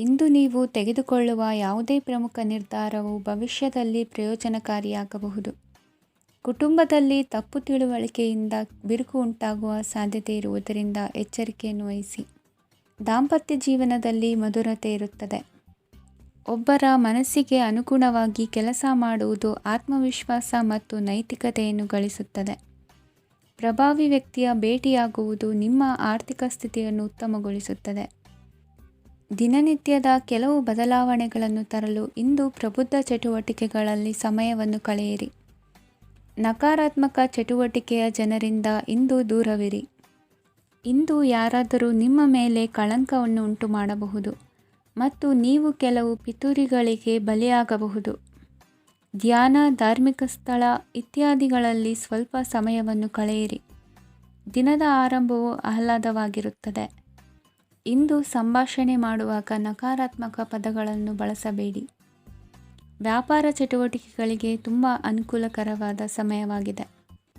ಇಂದು ನೀವು ತೆಗೆದುಕೊಳ್ಳುವ ಯಾವುದೇ ಪ್ರಮುಖ ನಿರ್ಧಾರವು ಭವಿಷ್ಯದಲ್ಲಿ ಪ್ರಯೋಜನಕಾರಿಯಾಗಬಹುದು. ಕುಟುಂಬದಲ್ಲಿ ತಪ್ಪು ತಿಳುವಳಿಕೆಯಿಂದ ಬಿರುಕು ಉಂಟಾಗುವ ಸಾಧ್ಯತೆ ಇರುವುದರಿಂದ ಎಚ್ಚರಿಕೆಯನ್ನು ವಹಿಸಿ. ದಾಂಪತ್ಯ ಜೀವನದಲ್ಲಿ ಮಧುರತೆ ಇರುತ್ತದೆ. ಒಬ್ಬರ ಮನಸ್ಸಿಗೆ ಅನುಗುಣವಾಗಿ ಕೆಲಸ ಮಾಡುವುದು ಆತ್ಮವಿಶ್ವಾಸ ಮತ್ತು ನೈತಿಕತೆಯನ್ನು ಗಳಿಸುತ್ತದೆ. ಪ್ರಭಾವಿ ವ್ಯಕ್ತಿಯ ಭೇಟಿಯಾಗುವುದು ನಿಮ್ಮ ಆರ್ಥಿಕ ಸ್ಥಿತಿಯನ್ನು ಉತ್ತಮಗೊಳಿಸುತ್ತದೆ. ದಿನನಿತ್ಯದ ಕೆಲವು ಬದಲಾವಣೆಗಳನ್ನು ತರಲು ಇಂದು ಪ್ರಬುದ್ಧ ಚಟುವಟಿಕೆಗಳಲ್ಲಿ ಸಮಯವನ್ನು ಕಳೆಯಿರಿ. ನಕಾರಾತ್ಮಕ ಚಟುವಟಿಕೆಯ ಜನರಿಂದ ಇಂದು ದೂರವಿರಿ. ಇಂದು ಯಾರಾದರೂ ನಿಮ್ಮ ಮೇಲೆ ಕಳಂಕವನ್ನು ಉಂಟು ಮಾಡಬಹುದು ಮತ್ತು ನೀವು ಕೆಲವು ಪಿತೂರಿಗಳಿಗೆ ಬಲಿಯಾಗಬಹುದು. ಧ್ಯಾನ, ಧಾರ್ಮಿಕ ಸ್ಥಳ ಇತ್ಯಾದಿಗಳಲ್ಲಿ ಸ್ವಲ್ಪ ಸಮಯವನ್ನು ಕಳೆಯಿರಿ. ದಿನದ ಆರಂಭವು ಆಹ್ಲಾದವಾಗಿರುತ್ತದೆ. ಇಂದು ಸಂಭಾಷಣೆ ಮಾಡುವಾಗ ನಕಾರಾತ್ಮಕ ಪದಗಳನ್ನು ಬಳಸಬೇಡಿ. ವ್ಯಾಪಾರ ಚಟುವಟಿಕೆಗಳಿಗೆ ತುಂಬ ಅನುಕೂಲಕರವಾದ ಸಮಯವಾಗಿದೆ.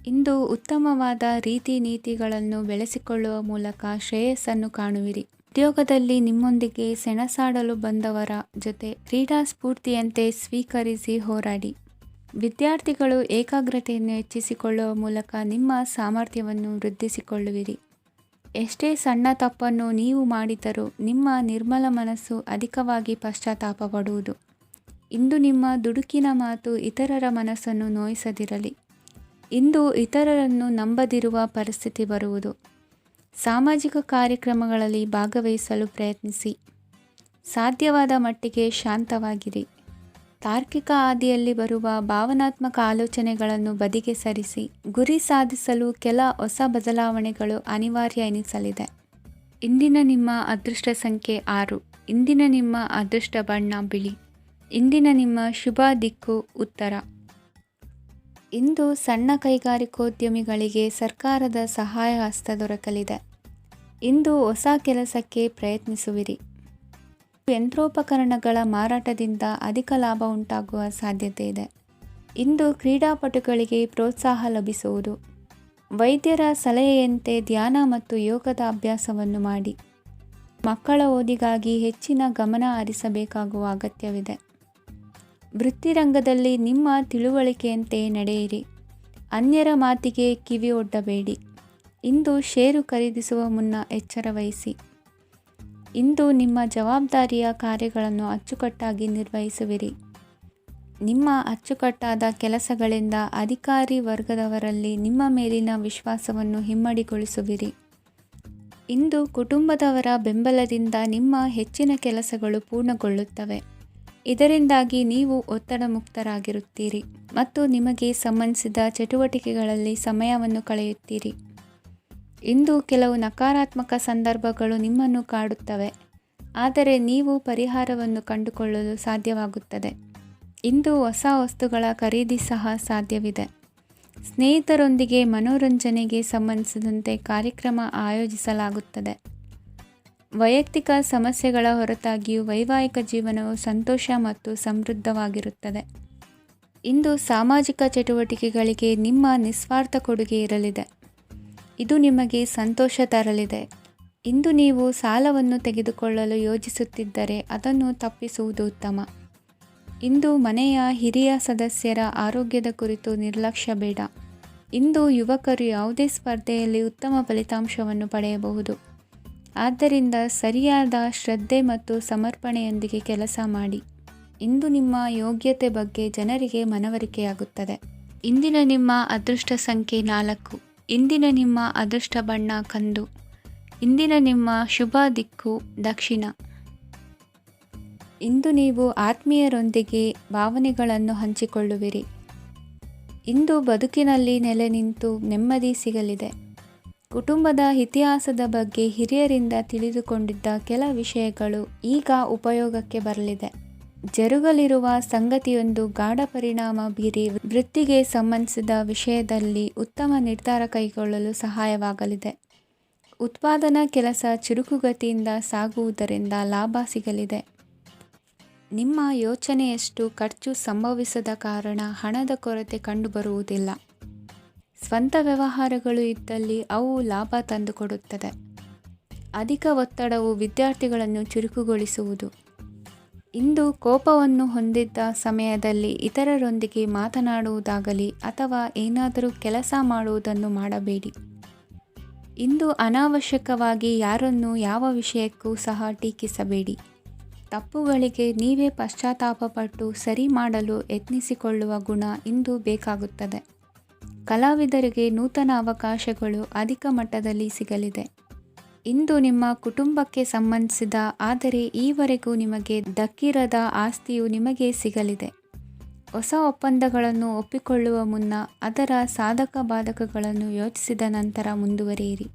ಇಂದು ಉತ್ತಮವಾದ ರೀತಿ ನೀತಿಗಳನ್ನು ಬೆಳೆಸಿಕೊಳ್ಳುವ ಮೂಲಕ ಶ್ರೇಯಸ್ಸನ್ನು ಕಾಣುವಿರಿ. ಉದ್ಯೋಗದಲ್ಲಿ ನಿಮ್ಮೊಂದಿಗೆ ಸೆಣಸಾಡಲು ಬಂದವರ ಜೊತೆ ಕ್ರೀಡಾ ಸ್ಫೂರ್ತಿಯಂತೆ ಸ್ವೀಕರಿಸಿ ಹೋರಾಡಿ. ವಿದ್ಯಾರ್ಥಿಗಳು ಏಕಾಗ್ರತೆಯನ್ನು ಹೆಚ್ಚಿಸಿಕೊಳ್ಳುವ ಮೂಲಕ ನಿಮ್ಮ ಸಾಮರ್ಥ್ಯವನ್ನು ವೃದ್ಧಿಸಿಕೊಳ್ಳುವಿರಿ. ಎಷ್ಟೇ ಸಣ್ಣ ತಪ್ಪನ್ನು ನೀವು ಮಾಡಿದರೂ ನಿಮ್ಮ ನಿರ್ಮಲ ಮನಸ್ಸು ಅಧಿಕವಾಗಿ ಪಶ್ಚಾತ್ತಾಪ ಪಡುವುದು. ಇಂದು ನಿಮ್ಮ ದುಡುಕಿನ ಮಾತು ಇತರರ ಮನಸ್ಸನ್ನು ನೋಯಿಸದಿರಲಿ. ಇಂದು ಇತರರನ್ನು ನಂಬದಿರುವ ಪರಿಸ್ಥಿತಿ ಬರುವುದು. ಸಾಮಾಜಿಕ ಕಾರ್ಯಕ್ರಮಗಳಲ್ಲಿ ಭಾಗವಹಿಸಲು ಪ್ರಯತ್ನಿಸಿ. ಸಾಧ್ಯವಾದ ಮಟ್ಟಿಗೆ ಶಾಂತವಾಗಿರಿ. ತಾರ್ಕಿಕ ಹಾದಿಯಲ್ಲಿ ಬರುವ ಭಾವನಾತ್ಮಕ ಆಲೋಚನೆಗಳನ್ನು ಬದಿಗೆ ಸರಿಸಿ. ಗುರಿ ಸಾಧಿಸಲು ಕೆಲ ಹೊಸ ಬದಲಾವಣೆಗಳು ಅನಿವಾರ್ಯ ಎನಿಸಲಿದೆ. ಇಂದಿನ ನಿಮ್ಮ ಅದೃಷ್ಟ ಸಂಖ್ಯೆ 6. ಇಂದಿನ ನಿಮ್ಮ ಅದೃಷ್ಟ ಬಣ್ಣ ಬಿಳಿ. ಇಂದಿನ ನಿಮ್ಮ ಶುಭ ದಿಕ್ಕು ಉತ್ತರ. ಇಂದು ಸಣ್ಣ ಕೈಗಾರಿಕೋದ್ಯಮಿಗಳಿಗೆ ಸರ್ಕಾರದ ಸಹಾಯ ಹಸ್ತ ದೊರಕಲಿದೆ. ಇಂದು ಹೊಸ ಕೆಲಸಕ್ಕೆ ಪ್ರಯತ್ನಿಸುವಿರಿ. ಯಂತ್ರೋಪಕರಣಗಳ ಮಾರಾಟದಿಂದ ಅಧಿಕ ಲಾಭ ಉಂಟಾಗುವ ಸಾಧ್ಯತೆ ಇದೆ. ಇಂದು ಕ್ರೀಡಾಪಟುಗಳಿಗೆ ಪ್ರೋತ್ಸಾಹ ಲಭಿಸುವುದು. ವೈದ್ಯರ ಸಲಹೆಯಂತೆ ಧ್ಯಾನ ಮತ್ತು ಯೋಗದ ಅಭ್ಯಾಸವನ್ನು ಮಾಡಿ. ಮಕ್ಕಳ ಓದಿಗಾಗಿ ಹೆಚ್ಚಿನ ಗಮನ ಹರಿಸಬೇಕಾಗುವ ಅಗತ್ಯವಿದೆ. ವೃತ್ತಿರಂಗದಲ್ಲಿ ನಿಮ್ಮ ತಿಳುವಳಿಕೆಯಂತೆ ನಡೆಯಿರಿ. ಅನ್ಯರ ಮಾತಿಗೆ ಕಿವಿ ಒಡ್ಡಬೇಡಿ. ಇಂದು ಷೇರು ಖರೀದಿಸುವ ಮುನ್ನ ಎಚ್ಚರ ವಹಿಸಿ. ಇಂದು ನಿಮ್ಮ ಜವಾಬ್ದಾರಿಯ ಕಾರ್ಯಗಳನ್ನು ಅಚ್ಚುಕಟ್ಟಾಗಿ ನಿರ್ವಹಿಸುವಿರಿ. ನಿಮ್ಮ ಅಚ್ಚುಕಟ್ಟಾದ ಕೆಲಸಗಳಿಂದ ಅಧಿಕಾರಿ ವರ್ಗದವರಲ್ಲಿ ನಿಮ್ಮ ಮೇಲಿನ ವಿಶ್ವಾಸವನ್ನು ಇಮ್ಮಡಿಗೊಳಿಸುವಿರಿ. ಇಂದು ಕುಟುಂಬದವರ ಬೆಂಬಲದಿಂದ ನಿಮ್ಮ ಹೆಚ್ಚಿನ ಕೆಲಸಗಳು ಪೂರ್ಣಗೊಳ್ಳುತ್ತವೆ. ಇದರಿಂದಾಗಿ ನೀವು ಒತ್ತಡ ಮುಕ್ತರಾಗಿರುತ್ತೀರಿ ಮತ್ತು ನಿಮಗೆ ಸಂಬಂಧಿಸಿದ ಚಟುವಟಿಕೆಗಳಲ್ಲಿ ಸಮಯವನ್ನು ಕಳೆಯುತ್ತೀರಿ. ಇಂದು ಕೆಲವು ನಕಾರಾತ್ಮಕ ಸಂದರ್ಭಗಳು ನಿಮ್ಮನ್ನು ಕಾಡುತ್ತವೆ, ಆದರೆ ನೀವು ಪರಿಹಾರವನ್ನು ಕಂಡುಕೊಳ್ಳಲು ಸಾಧ್ಯವಾಗುತ್ತದೆ. ಇಂದು ಹೊಸ ವಸ್ತುಗಳ ಖರೀದಿ ಸಹ ಸಾಧ್ಯವಿದೆ. ಸ್ನೇಹಿತರೊಂದಿಗೆ ಮನೋರಂಜನೆಗೆ ಸಂಬಂಧಿಸಿದಂತೆ ಕಾರ್ಯಕ್ರಮ ಆಯೋಜಿಸಲಾಗುತ್ತದೆ. ವೈಯಕ್ತಿಕ ಸಮಸ್ಯೆಗಳ ಹೊರತಾಗಿಯೂ ವೈವಾಹಿಕ ಜೀವನವು ಸಂತೋಷ ಮತ್ತು ಸಮೃದ್ಧವಾಗಿರುತ್ತದೆ. ಇಂದು ಸಾಮಾಜಿಕ ಚಟುವಟಿಕೆಗಳಿಗೆ ನಿಮ್ಮ ನಿಸ್ವಾರ್ಥ ಕೊಡುಗೆ ಇರಲಿದೆ. ಇದು ನಿಮಗೆ ಸಂತೋಷ ತರಲಿದೆ. ಇಂದು ನೀವು ಸಾಲವನ್ನು ತೆಗೆದುಕೊಳ್ಳಲು ಯೋಜಿಸುತ್ತಿದ್ದರೆ ಅದನ್ನು ತಪ್ಪಿಸುವುದು ಉತ್ತಮ. ಇಂದು ಮನೆಯ ಹಿರಿಯ ಸದಸ್ಯರ ಆರೋಗ್ಯದ ಕುರಿತು ನಿರ್ಲಕ್ಷ್ಯ ಬೇಡ. ಇಂದು ಯುವಕರು ಯಾವುದೇ ಸ್ಪರ್ಧೆಯಲ್ಲಿ ಉತ್ತಮ ಫಲಿತಾಂಶವನ್ನು ಪಡೆಯಬಹುದು. ಆದ್ದರಿಂದ ಸರಿಯಾದ ಶ್ರದ್ಧೆ ಮತ್ತು ಸಮರ್ಪಣೆಯೊಂದಿಗೆ ಕೆಲಸ ಮಾಡಿ. ಇಂದು ನಿಮ್ಮ ಯೋಗ್ಯತೆ ಬಗ್ಗೆ ಜನರಿಗೆ ಮನವರಿಕೆಯಾಗುತ್ತದೆ. ಇಂದಿನ ನಿಮ್ಮ ಅದೃಷ್ಟ ಸಂಖ್ಯೆ 4. ಇಂದಿನ ನಿಮ್ಮ ಅದೃಷ್ಟ ಬಣ್ಣ ಕಂದು. ಇಂದಿನ ನಿಮ್ಮ ಶುಭ ದಿಕ್ಕು ದಕ್ಷಿಣ. ಇಂದು ನೀವು ಆತ್ಮೀಯರೊಂದಿಗೆ ಭಾವನೆಗಳನ್ನು ಹಂಚಿಕೊಳ್ಳುವಿರಿ. ಇಂದು ಬದುಕಿನಲ್ಲಿ ನೆಲೆ ನಿಂತು ನೆಮ್ಮದಿ ಸಿಗಲಿದೆ. ಕುಟುಂಬದ ಇತಿಹಾಸದ ಬಗ್ಗೆ ಹಿರಿಯರಿಂದ ತಿಳಿದುಕೊಂಡಿದ್ದ ಕೆಲ ವಿಷಯಗಳು ಈಗ ಉಪಯೋಗಕ್ಕೆ ಬರಲಿದೆ. ಜರುಗಲಿರುವ ಸಂಗತಿಯೊಂದು ಗಾಢ ಪರಿಣಾಮ ಬೀರಿ ವೃತ್ತಿಗೆ ಸಂಬಂಧಿಸಿದ ವಿಷಯದಲ್ಲಿ ಉತ್ತಮ ನಿರ್ಧಾರ ಕೈಗೊಳ್ಳಲು ಸಹಾಯವಾಗಲಿದೆ. ಉತ್ಪಾದನಾ ಕೆಲಸ ಚುರುಕುಗತಿಯಿಂದ ಸಾಗುವುದರಿಂದ ಲಾಭ ಸಿಗಲಿದೆ. ನಿಮ್ಮ ಯೋಚನೆಯಷ್ಟು ಖರ್ಚು ಸಂಭವಿಸದ ಕಾರಣ ಹಣದ ಕೊರತೆ ಕಂಡುಬರುವುದಿಲ್ಲ. ಸ್ವಂತ ವ್ಯವಹಾರಗಳು ಇದ್ದಲ್ಲಿ ಅವು ಲಾಭ ತಂದುಕೊಡುತ್ತದೆ. ಅಧಿಕ ಒತ್ತಡವು ವಿದ್ಯಾರ್ಥಿಗಳನ್ನು ಚುರುಕುಗೊಳಿಸುವುದು. ಇಂದು ಕೋಪವನ್ನು ಹೊಂದಿದ್ದ ಸಮಯದಲ್ಲಿ ಇತರರೊಂದಿಗೆ ಮಾತನಾಡುವುದಾಗಲಿ ಅಥವಾ ಏನಾದರೂ ಕೆಲಸ ಮಾಡುವುದನ್ನು ಮಾಡಬೇಡಿ. ಇಂದು ಅನಾವಶ್ಯಕವಾಗಿ ಯಾರನ್ನು ಯಾವ ವಿಷಯಕ್ಕೂ ಸಹ ಟೀಕಿಸಬೇಡಿ. ತಪ್ಪುಗಳಿಗೆ ನೀವೇ ಪಶ್ಚಾತ್ತಾಪಪಟ್ಟು ಸರಿ ಮಾಡಲು ಯತ್ನಿಸಿಕೊಳ್ಳುವ ಗುಣ ಇಂದು ಬೇಕಾಗುತ್ತದೆ. ಕಲಾವಿದರಿಗೆ ನೂತನ ಅವಕಾಶಗಳು ಅಧಿಕ ಮಟ್ಟದಲ್ಲಿ ಸಿಗಲಿದೆ. ಇಂದು ನಿಮ್ಮ ಕುಟುಂಬಕ್ಕೆ ಸಂಬಂಧಿಸಿದ ಆದರೆ ಈವರೆಗೂ ನಿಮಗೆ ದಕ್ಕಿರದ ಆಸ್ತಿಯು ನಿಮಗೆ ಸಿಗಲಿದೆ. ಹೊಸ ಒಪ್ಪಂದಗಳನ್ನು ಒಪ್ಪಿಕೊಳ್ಳುವ ಮುನ್ನ ಅದರ ಸಾಧಕ ಬಾಧಕಗಳನ್ನು ಯೋಚಿಸಿದ ನಂತರ ಮುಂದುವರಿಯಿರಿ.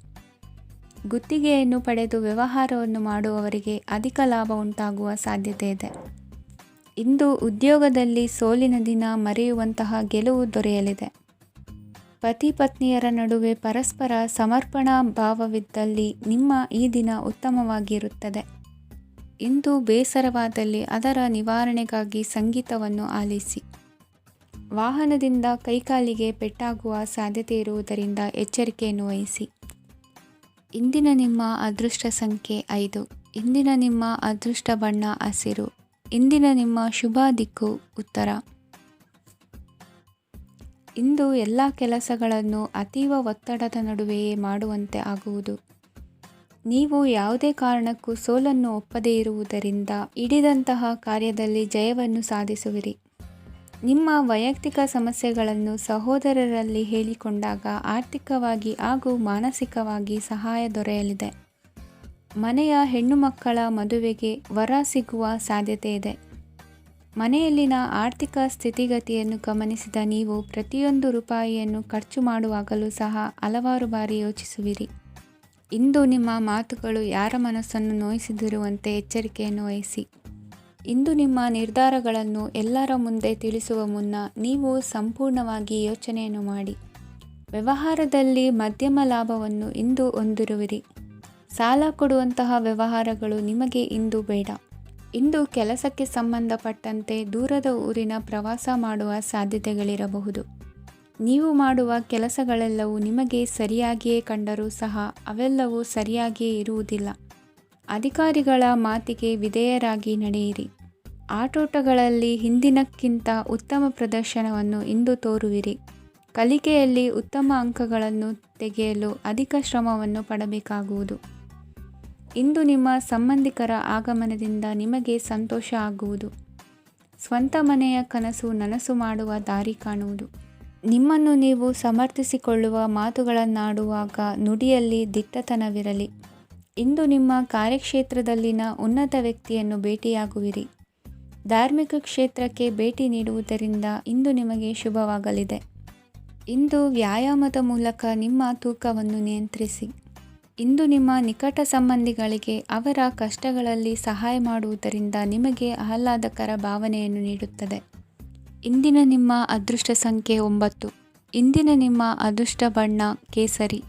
ಗುತ್ತಿಗೆಯನ್ನು ಪಡೆದು ವ್ಯವಹಾರವನ್ನು ಮಾಡುವವರಿಗೆ ಅಧಿಕ ಲಾಭ ಉಂಟಾಗುವ ಸಾಧ್ಯತೆ ಇದೆ. ಇಂದು ಉದ್ಯೋಗದಲ್ಲಿ ಸೋಲಿನ ದಿನ ಮರೆಯುವಂತಹ ಗೆಲುವು ದೊರೆಯಲಿದೆ. ಪತಿ ಪತ್ನಿಯರ ನಡುವೆ ಪರಸ್ಪರ ಸಮರ್ಪಣಾ ಭಾವವಿದ್ದಲ್ಲಿ ನಿಮ್ಮ ಈ ದಿನ ಉತ್ತಮವಾಗಿರುತ್ತದೆ. ಇಂದು ಬೇಸರವಾದಲ್ಲಿ ಅದರ ನಿವಾರಣೆಗಾಗಿ ಸಂಗೀತವನ್ನು ಆಲಿಸಿ. ವಾಹನದಿಂದ ಕೈಕಾಲಿಗೆ ಪೆಟ್ಟಾಗುವ ಸಾಧ್ಯತೆ ಇರುವುದರಿಂದ ಎಚ್ಚರಿಕೆಯನ್ನು ವಹಿಸಿ. ಇಂದಿನ ನಿಮ್ಮ ಅದೃಷ್ಟ ಸಂಖ್ಯೆ 5. ಇಂದಿನ ನಿಮ್ಮ ಅದೃಷ್ಟ ಬಣ್ಣ ಹಸಿರು. ಇಂದಿನ ನಿಮ್ಮ ಶುಭ ದಿಕ್ಕು ಉತ್ತರ. ಇಂದು ಎಲ್ಲ ಕೆಲಸಗಳನ್ನು ಅತೀವ ಒತ್ತಡದ ನಡುವೆಯೇ ಮಾಡುವಂತೆ ಆಗುವುದು. ನೀವು ಯಾವುದೇ ಕಾರಣಕ್ಕೂ ಸೋಲನ್ನು ಒಪ್ಪದೇ ಇರುವುದರಿಂದ ಹಿಡಿದಂತಹ ಕಾರ್ಯದಲ್ಲಿ ಜಯವನ್ನು ಸಾಧಿಸುವಿರಿ. ನಿಮ್ಮ ವೈಯಕ್ತಿಕ ಸಮಸ್ಯೆಗಳನ್ನು ಸಹೋದರರಲ್ಲಿ ಹೇಳಿಕೊಂಡಾಗ ಆರ್ಥಿಕವಾಗಿ ಹಾಗೂ ಮಾನಸಿಕವಾಗಿ ಸಹಾಯ ದೊರೆಯಲಿದೆ. ಮನೆಯ ಹೆಣ್ಣು ಮಕ್ಕಳ ಮದುವೆಗೆ ವರ ಸಿಗುವ ಸಾಧ್ಯತೆ ಇದೆ. ಮನೆಯಲ್ಲಿನ ಆರ್ಥಿಕ ಸ್ಥಿತಿಗತಿಯನ್ನು ಗಮನಿಸಿದ ನೀವು ಪ್ರತಿಯೊಂದು ರೂಪಾಯಿಯನ್ನು ಖರ್ಚು ಮಾಡುವಾಗಲೂ ಸಹ ಹಲವಾರು ಬಾರಿ ಯೋಚಿಸುವಿರಿ. ಇಂದು ನಿಮ್ಮ ಮಾತುಗಳು ಯಾರ ಮನಸ್ಸನ್ನು ನೋಯಿಸದಿರುವಂತೆ ಎಚ್ಚರಿಕೆಯನ್ನು ವಹಿಸಿ. ಇಂದು ನಿಮ್ಮ ನಿರ್ಧಾರಗಳನ್ನು ಎಲ್ಲರ ಮುಂದೆ ತಿಳಿಸುವ ಮುನ್ನ ನೀವು ಸಂಪೂರ್ಣವಾಗಿ ಯೋಚನೆಯನ್ನು ಮಾಡಿ. ವ್ಯವಹಾರದಲ್ಲಿ ಮಧ್ಯಮ ಲಾಭವನ್ನು ಇಂದು ಹೊಂದಿರುವಿರಿ. ಸಾಲ ಕೊಡುವಂತಹ ವ್ಯವಹಾರಗಳು ನಿಮಗೆ ಇಂದು ಬೇಡ. ಇಂದು ಕೆಲಸಕ್ಕೆ ಸಂಬಂಧಪಟ್ಟಂತೆ ದೂರದ ಊರಿನ ಪ್ರವಾಸ ಮಾಡುವ ಸಾಧ್ಯತೆಗಳಿರಬಹುದು. ನೀವು ಮಾಡುವ ಕೆಲಸಗಳೆಲ್ಲವೂ ನಿಮಗೆ ಸರಿಯಾಗಿಯೇ ಕಂಡರೂ ಸಹ ಅವೆಲ್ಲವೂ ಸರಿಯಾಗಿಯೇ ಇರುವುದಿಲ್ಲ. ಅಧಿಕಾರಿಗಳ ಮಾತಿಗೆ ವಿಧೇಯರಾಗಿ ನಡೆಯಿರಿ. ಆಟೋಟಗಳಲ್ಲಿ ಹಿಂದಿನಕ್ಕಿಂತ ಉತ್ತಮ ಪ್ರದರ್ಶನವನ್ನು ಇಂದು ತೋರುವಿರಿ. ಕಲಿಕೆಯಲ್ಲಿ ಉತ್ತಮ ಅಂಕಗಳನ್ನು ತೆಗೆಯಲು ಅಧಿಕ ಶ್ರಮವನ್ನು ಪಡಬೇಕಾಗುವುದು. ಇಂದು ನಿಮ್ಮ ಸಂಬಂಧಿಕರ ಆಗಮನದಿಂದ ನಿಮಗೆ ಸಂತೋಷ ಆಗುವುದು. ಸ್ವಂತ ಮನೆಯ ಕನಸು ನನಸು ಮಾಡುವ ದಾರಿ ಕಾಣುವುದು. ನಿಮ್ಮನ್ನು ನೀವು ಸಮರ್ಥಿಸಿಕೊಳ್ಳುವ ಮಾತುಗಳನ್ನಾಡುವಾಗ ನುಡಿಯಲ್ಲಿ ದಿಟ್ಟತನವಿರಲಿ. ಇಂದು ನಿಮ್ಮ ಕಾರ್ಯಕ್ಷೇತ್ರದಲ್ಲಿನ ಉನ್ನತ ವ್ಯಕ್ತಿಯನ್ನು ಭೇಟಿಯಾಗುವಿರಿ. ಧಾರ್ಮಿಕ ಕ್ಷೇತ್ರಕ್ಕೆ ಭೇಟಿ ನೀಡುವುದರಿಂದ ಇಂದು ನಿಮಗೆ ಶುಭವಾಗಲಿದೆ. ಇಂದು ವ್ಯಾಯಾಮದ ಮೂಲಕ ನಿಮ್ಮ ತೂಕವನ್ನು ನಿಯಂತ್ರಿಸಿ. ಇಂದು ನಿಮ್ಮ ನಿಕಟ ಸಂಬಂಧಿಗಳಿಗೆ ಅವರ ಕಷ್ಟಗಳಲ್ಲಿ ಸಹಾಯ ಮಾಡುವುದರಿಂದ ನಿಮಗೆ ಆಹ್ಲಾದಕರ ಭಾವನೆಯನ್ನು ನೀಡುತ್ತದೆ. ಇಂದಿನ ನಿಮ್ಮ ಅದೃಷ್ಟ ಸಂಖ್ಯೆ 9. ಇಂದಿನ ನಿಮ್ಮ ಅದೃಷ್ಟ ಬಣ್ಣ ಕೇಸರಿ.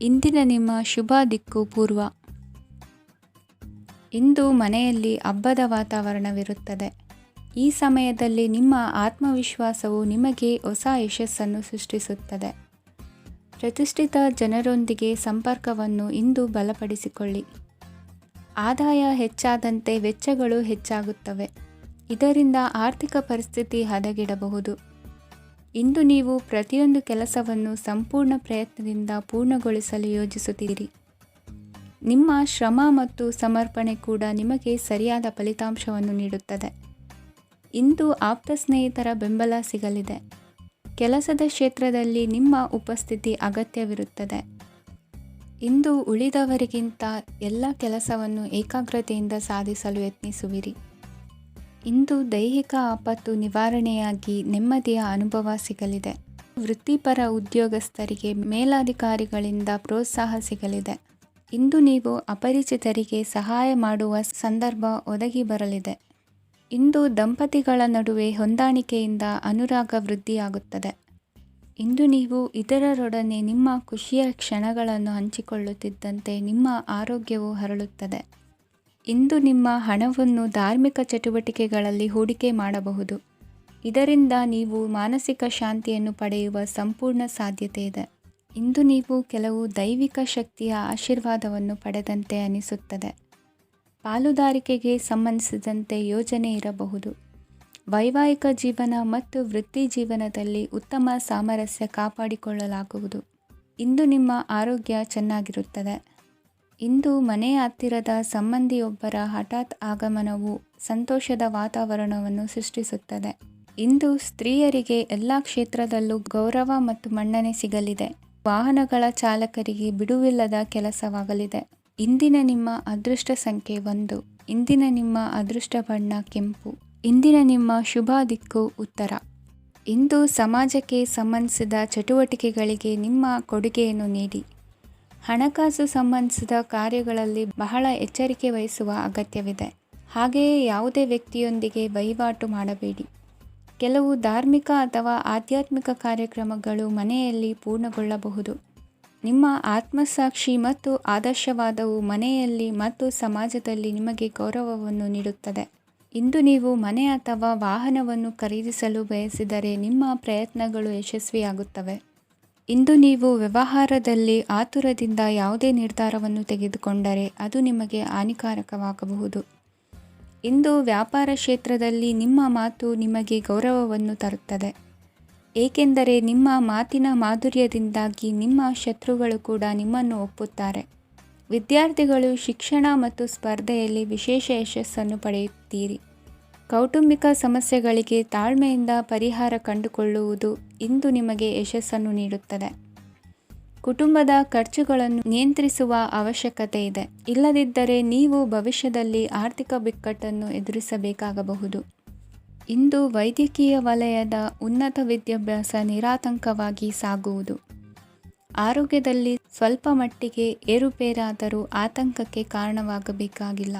ಇಂದಿನ ನಿಮ್ಮ ಶುಭ ದಿಕ್ಕು ಪೂರ್ವ. ಇಂದು ಮನೆಯಲ್ಲಿ ಹಬ್ಬದ ವಾತಾವರಣವಿರುತ್ತದೆ. ಈ ಸಮಯದಲ್ಲಿ ನಿಮ್ಮ ಆತ್ಮವಿಶ್ವಾಸವು ನಿಮಗೆ ಹೊಸ ಯಶಸ್ಸನ್ನು ಸೃಷ್ಟಿಸುತ್ತದೆ. ಪ್ರತಿಷ್ಠಿತ ಜನರೊಂದಿಗೆ ಸಂಪರ್ಕವನ್ನು ಇಂದು ಬಲಪಡಿಸಿಕೊಳ್ಳಿ. ಆದಾಯ ಹೆಚ್ಚಾದಂತೆ ವೆಚ್ಚಗಳು ಹೆಚ್ಚಾಗುತ್ತವೆ. ಇದರಿಂದ ಆರ್ಥಿಕ ಪರಿಸ್ಥಿತಿ ಹದಗೆಡಬಹುದು. ಇಂದು ನೀವು ಪ್ರತಿಯೊಂದು ಕೆಲಸವನ್ನು ಸಂಪೂರ್ಣ ಪ್ರಯತ್ನದಿಂದ ಪೂರ್ಣಗೊಳಿಸಲು ಯೋಜಿಸುತ್ತೀರಿ. ನಿಮ್ಮ ಶ್ರಮ ಮತ್ತು ಸಮರ್ಪಣೆ ಕೂಡ ನಿಮಗೆ ಸರಿಯಾದ ಫಲಿತಾಂಶವನ್ನು ನೀಡುತ್ತದೆ. ಇಂದು ಆಪ್ತ ಸ್ನೇಹಿತರ ಬೆಂಬಲ ಸಿಗಲಿದೆ. ಕೆಲಸದ ಕ್ಷೇತ್ರದಲ್ಲಿ ನಿಮ್ಮ ಉಪಸ್ಥಿತಿ ಅಗತ್ಯವಿರುತ್ತದೆ. ಇಂದು ಉಳಿದವರಿಗಿಂತ ಎಲ್ಲ ಕೆಲಸವನ್ನು ಏಕಾಗ್ರತೆಯಿಂದ ಸಾಧಿಸಲು ಯತ್ನಿಸುವಿರಿ. ಇಂದು ದೈಹಿಕ ಆಪತ್ತು ನಿವಾರಣೆಯಾಗಿ ನೆಮ್ಮದಿಯ ಅನುಭವ ಸಿಗಲಿದೆ. ವೃತ್ತಿಪರ ಉದ್ಯೋಗಸ್ಥರಿಗೆ ಮೇಲಾಧಿಕಾರಿಗಳಿಂದ ಪ್ರೋತ್ಸಾಹ ಸಿಗಲಿದೆ. ಇಂದು ನೀವು ಅಪರಿಚಿತರಿಗೆ ಸಹಾಯ ಮಾಡುವ ಸಂದರ್ಭ ಒದಗಿ ಬರಲಿದೆ. ಇಂದು ದಂಪತಿಗಳ ನಡುವೆ ಹೊಂದಾಣಿಕೆಯಿಂದ ಅನುರಾಗ ವೃದ್ಧಿಯಾಗುತ್ತದೆ. ಇಂದು ನೀವು ಇತರರೊಡನೆ ನಿಮ್ಮ ಖುಷಿಯ ಕ್ಷಣಗಳನ್ನು ಹಂಚಿಕೊಳ್ಳುತ್ತಿದ್ದಂತೆ ನಿಮ್ಮ ಆರೋಗ್ಯವು ಹರಳುತ್ತದೆ. ಇಂದು ನಿಮ್ಮ ಹಣವನ್ನು ಧಾರ್ಮಿಕ ಚಟುವಟಿಕೆಗಳಲ್ಲಿ ಹೂಡಿಕೆ ಮಾಡಬಹುದು. ಇದರಿಂದ ನೀವು ಮಾನಸಿಕ ಶಾಂತಿಯನ್ನು ಪಡೆಯುವ ಸಂಪೂರ್ಣ ಸಾಧ್ಯತೆ ಇದೆ. ಇಂದು ನೀವು ಕೆಲವು ದೈವಿಕ ಶಕ್ತಿಯ ಆಶೀರ್ವಾದವನ್ನು ಪಡೆದಂತೆ ಅನಿಸುತ್ತದೆ. ಪಾಲುದಾರಿಕೆಗೆ ಸಂಬಂಧಿಸಿದಂತೆ ಯೋಜನೆ ಇರಬಹುದು. ವೈವಾಹಿಕ ಜೀವನ ಮತ್ತು ವೃತ್ತಿ ಜೀವನದಲ್ಲಿ ಉತ್ತಮ ಸಾಮರಸ್ಯ ಕಾಪಾಡಿಕೊಳ್ಳಲಾಗುವುದು. ಇಂದು ನಿಮ್ಮ ಆರೋಗ್ಯ ಚೆನ್ನಾಗಿರುತ್ತದೆ. ಇಂದು ಮನೆಯ ಹತ್ತಿರದ ಸಂಬಂಧಿಯೊಬ್ಬರ ಹಠಾತ್ ಆಗಮನವು ಸಂತೋಷದ ವಾತಾವರಣವನ್ನು ಸೃಷ್ಟಿಸುತ್ತದೆ. ಇಂದು ಸ್ತ್ರೀಯರಿಗೆ ಎಲ್ಲ ಕ್ಷೇತ್ರದಲ್ಲೂ ಗೌರವ ಮತ್ತು ಮನ್ನಣೆ ಸಿಗಲಿದೆ. ವಾಹನಗಳ ಚಾಲಕರಿಗೆ ಬಿಡುವಿಲ್ಲದ ಕೆಲಸವಾಗಲಿದೆ. ಇಂದಿನ ನಿಮ್ಮ ಅದೃಷ್ಟ ಸಂಖ್ಯೆ 1. ಇಂದಿನ ನಿಮ್ಮ ಅದೃಷ್ಟ ಬಣ್ಣ ಕೆಂಪು. ಇಂದಿನ ನಿಮ್ಮ ಶುಭ ದಿಕ್ಕು ಉತ್ತರ. ಇಂದು ಸಮಾಜಕ್ಕೆ ಸಂಬಂಧಿಸಿದ ಚಟುವಟಿಕೆಗಳಿಗೆ ನಿಮ್ಮ ಕೊಡುಗೆಯನ್ನು ನೀಡಿ. ಹಣಕಾಸು ಸಂಬಂಧಿಸಿದ ಕಾರ್ಯಗಳಲ್ಲಿ ಬಹಳ ಎಚ್ಚರಿಕೆ ವಹಿಸುವ ಅಗತ್ಯವಿದೆ. ಹಾಗೆಯೇ ಯಾವುದೇ ವ್ಯಕ್ತಿಯೊಂದಿಗೆ ವಹಿವಾಟು ಮಾಡಬೇಡಿ. ಕೆಲವು ಧಾರ್ಮಿಕ ಅಥವಾ ಆಧ್ಯಾತ್ಮಿಕ ಕಾರ್ಯಕ್ರಮಗಳು ಮನೆಯಲ್ಲಿ ಪೂರ್ಣಗೊಳ್ಳಬಹುದು. ನಿಮ್ಮ ಆತ್ಮಸಾಕ್ಷಿ ಮತ್ತು ಆದರ್ಶವಾದವು ಮನೆಯಲ್ಲಿ ಮತ್ತು ಸಮಾಜದಲ್ಲಿ ನಿಮಗೆ ಗೌರವವನ್ನು ನೀಡುತ್ತದೆ. ಇಂದು ನೀವು ಮನೆ ಅಥವಾ ವಾಹನವನ್ನು ಖರೀದಿಸಲು ಬಯಸಿದರೆ ನಿಮ್ಮ ಪ್ರಯತ್ನಗಳು ಯಶಸ್ವಿಯಾಗುತ್ತವೆ. ಇಂದು ನೀವು ವ್ಯವಹಾರದಲ್ಲಿ ಆತುರದಿಂದ ಯಾವುದೇ ನಿರ್ಧಾರವನ್ನು ತೆಗೆದುಕೊಂಡರೆ ಅದು ನಿಮಗೆ ಹಾನಿಕಾರಕವಾಗಬಹುದು. ಇಂದು ವ್ಯಾಪಾರ ಕ್ಷೇತ್ರದಲ್ಲಿ ನಿಮ್ಮ ಮಾತು ನಿಮಗೆ ಗೌರವವನ್ನು ತರುತ್ತದೆ, ಏಕೆಂದರೆ ನಿಮ್ಮ ಮಾತಿನ ಮಾಧುರ್ಯದಿಂದಾಗಿ ನಿಮ್ಮ ಶತ್ರುಗಳು ಕೂಡ ನಿಮ್ಮನ್ನು ಒಪ್ಪುತ್ತಾರೆ. ವಿದ್ಯಾರ್ಥಿಗಳು ಶಿಕ್ಷಣ ಮತ್ತು ಸ್ಪರ್ಧೆಯಲ್ಲಿ ವಿಶೇಷ ಯಶಸ್ಸನ್ನು ಪಡೆಯುತ್ತೀರಿ. ಕೌಟುಂಬಿಕ ಸಮಸ್ಯೆಗಳಿಗೆ ತಾಳ್ಮೆಯಿಂದ ಪರಿಹಾರ ಕಂಡುಕೊಳ್ಳುವುದು ಇಂದು ನಿಮಗೆ ಯಶಸ್ಸನ್ನು ನೀಡುತ್ತದೆ. ಕುಟುಂಬದ ಖರ್ಚುಗಳನ್ನು ನಿಯಂತ್ರಿಸುವ ಅವಶ್ಯಕತೆ ಇದೆ. ಇಲ್ಲದಿದ್ದರೆ ನೀವು ಭವಿಷ್ಯದಲ್ಲಿ ಆರ್ಥಿಕ ಬಿಕ್ಕಟ್ಟನ್ನು ಎದುರಿಸಬೇಕಾಗಬಹುದು. ಇಂದು ವೈದ್ಯಕೀಯ ವಲಯದ ಉನ್ನತ ವಿದ್ಯಾಭ್ಯಾಸ ನಿರಾತಂಕವಾಗಿ ಸಾಗುವುದು. ಆರೋಗ್ಯದಲ್ಲಿ ಸ್ವಲ್ಪ ಮಟ್ಟಿಗೆ ಏರುಪೇರಾದರೂ ಆತಂಕಕ್ಕೆ ಕಾರಣವಾಗಬೇಕಾಗಿಲ್ಲ.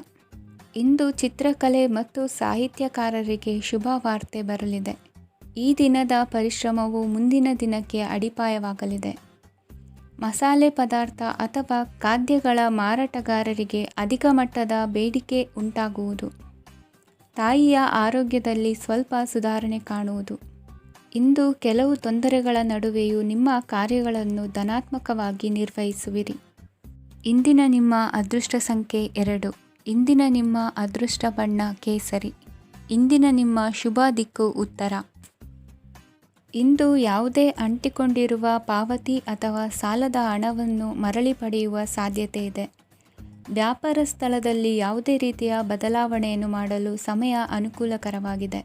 ಇಂದು ಚಿತ್ರಕಲೆ ಮತ್ತು ಸಾಹಿತ್ಯಕಾರರಿಗೆ ಶುಭ ವಾರ್ತೆ ಬರಲಿದೆ. ಈ ದಿನದ ಪರಿಶ್ರಮವು ಮುಂದಿನ ದಿನಕ್ಕೆ ಅಡಿಪಾಯವಾಗಲಿದೆ. ಮಸಾಲೆ ಪದಾರ್ಥ ಅಥವಾ ಖಾದ್ಯಗಳ ಮಾರಾಟಗಾರರಿಗೆ ಅಧಿಕ ಮಟ್ಟದ ಬೇಡಿಕೆ ಉಂಟಾಗುವುದು. ತಾಯಿಯ ಆರೋಗ್ಯದಲ್ಲಿ ಸ್ವಲ್ಪ ಸುಧಾರಣೆ ಕಾಣುವುದು. ಇಂದು ಕೆಲವು ತೊಂದರೆಗಳ ನಡುವೆಯೂ ನಿಮ್ಮ ಕಾರ್ಯಗಳನ್ನು ಧನಾತ್ಮಕವಾಗಿ ನಿರ್ವಹಿಸುವಿರಿ. ಇಂದಿನ ನಿಮ್ಮ ಅದೃಷ್ಟ ಸಂಖ್ಯೆ 2. ಇಂದಿನ ನಿಮ್ಮ ಅದೃಷ್ಟ ಬಣ್ಣ ಕೇಸರಿ. ಇಂದಿನ ನಿಮ್ಮ ಶುಭ ದಿಕ್ಕು ಉತ್ತರ. ಇಂದು ಯಾವುದೇ ಅಂಟಿಕೊಂಡಿರುವ ಪಾವತಿ ಅಥವಾ ಸಾಲದ ಹಣವನ್ನು ಮರಳಿ ಪಡೆಯುವ ಸಾಧ್ಯತೆ ಇದೆ. ವ್ಯಾಪಾರ ಸ್ಥಳದಲ್ಲಿ ಯಾವುದೇ ರೀತಿಯ ಬದಲಾವಣೆಯನ್ನು ಮಾಡಲು ಸಮಯ ಅನುಕೂಲಕರವಾಗಿದೆ.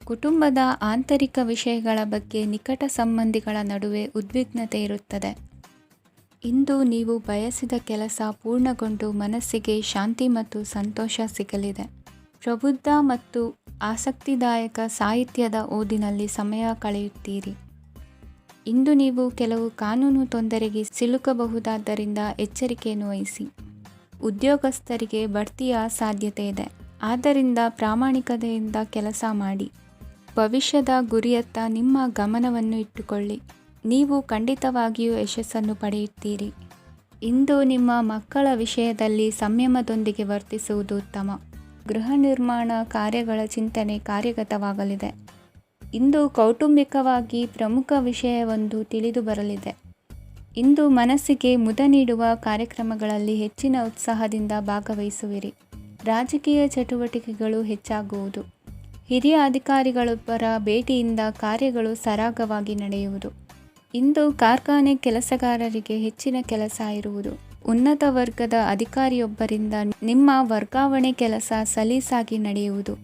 ಕುಟುಂಬದ ಆಂತರಿಕ ವಿಷಯಗಳ ಬಗ್ಗೆ ನಿಕಟ ಸಂಬಂಧಿಗಳ ನಡುವೆ ಉದ್ವಿಗ್ನತೆ ಇರುತ್ತದೆ. ಇಂದು ನೀವು ಬಯಸಿದ ಕೆಲಸ ಪೂರ್ಣಗೊಂಡು ಮನಸ್ಸಿಗೆ ಶಾಂತಿ ಮತ್ತು ಸಂತೋಷ ಸಿಗಲಿದೆ. ಪ್ರಬುದ್ಧ ಮತ್ತು ಆಸಕ್ತಿದಾಯಕ ಸಾಹಿತ್ಯದ ಓದಿನಲ್ಲಿ ಸಮಯ ಕಳೆಯುತ್ತೀರಿ. ಇಂದು ನೀವು ಕೆಲವು ಕಾನೂನು ತೊಂದರೆಗೆ ಸಿಲುಕಬಹುದಾದ್ದರಿಂದ ಎಚ್ಚರಿಕೆಯನ್ನು ವಹಿಸಿ. ಉದ್ಯೋಗಸ್ಥರಿಗೆ ಬಡ್ತಿಯ ಸಾಧ್ಯತೆ ಇದೆ, ಆದ್ದರಿಂದ ಪ್ರಾಮಾಣಿಕತೆಯಿಂದ ಕೆಲಸ ಮಾಡಿ. ಭವಿಷ್ಯದ ಗುರಿಯತ್ತ ನಿಮ್ಮ ಗಮನವನ್ನು ಇಟ್ಟುಕೊಳ್ಳಿ. ನೀವು ಖಂಡಿತವಾಗಿಯೂ ಯಶಸ್ಸನ್ನು ಪಡೆಯುತ್ತೀರಿ. ಇಂದು ನಿಮ್ಮ ಮಕ್ಕಳ ವಿಷಯದಲ್ಲಿ ಸಂಯಮದೊಂದಿಗೆ ವರ್ತಿಸುವುದು ಉತ್ತಮ. ಗೃಹ ನಿರ್ಮಾಣ ಕಾರ್ಯಗಳ ಚಿಂತನೆ ಕಾರ್ಯಗತವಾಗಲಿದೆ. ಇಂದು ಕೌಟುಂಬಿಕವಾಗಿ ಪ್ರಮುಖ ವಿಷಯವೊಂದು ತಿಳಿದು ಬರಲಿದೆ. ಇಂದು ಮನಸ್ಸಿಗೆ ಮುದ ನೀಡುವ ಕಾರ್ಯಕ್ರಮಗಳಲ್ಲಿ ಹೆಚ್ಚಿನ ಉತ್ಸಾಹದಿಂದ ಭಾಗವಹಿಸುವಿರಿ. ರಾಜಕೀಯ ಚಟುವಟಿಕೆಗಳು ಹೆಚ್ಚಾಗುವುದು. ಹಿರಿಯ ಅಧಿಕಾರಿಗಳೊಬ್ಬರ ಭೇಟಿಯಿಂದ ಕಾರ್ಯಗಳು ಸರಾಗವಾಗಿ ನಡೆಯುವುದು. ಇಂದು ಕಾರ್ಖಾನೆ ಕೆಲಸಗಾರರಿಗೆ ಹೆಚ್ಚಿನ ಕೆಲಸ ಇರುವುದು. ಉನ್ನತ ವರ್ಗದ ಅಧಿಕಾರಿಯೊಬ್ಬರಿಂದ ನಿಮ್ಮ ವರ್ಗಾವಣೆ ಕೆಲಸ ಸಲೀಸಾಗಿ ನಡೆಯುವುದು.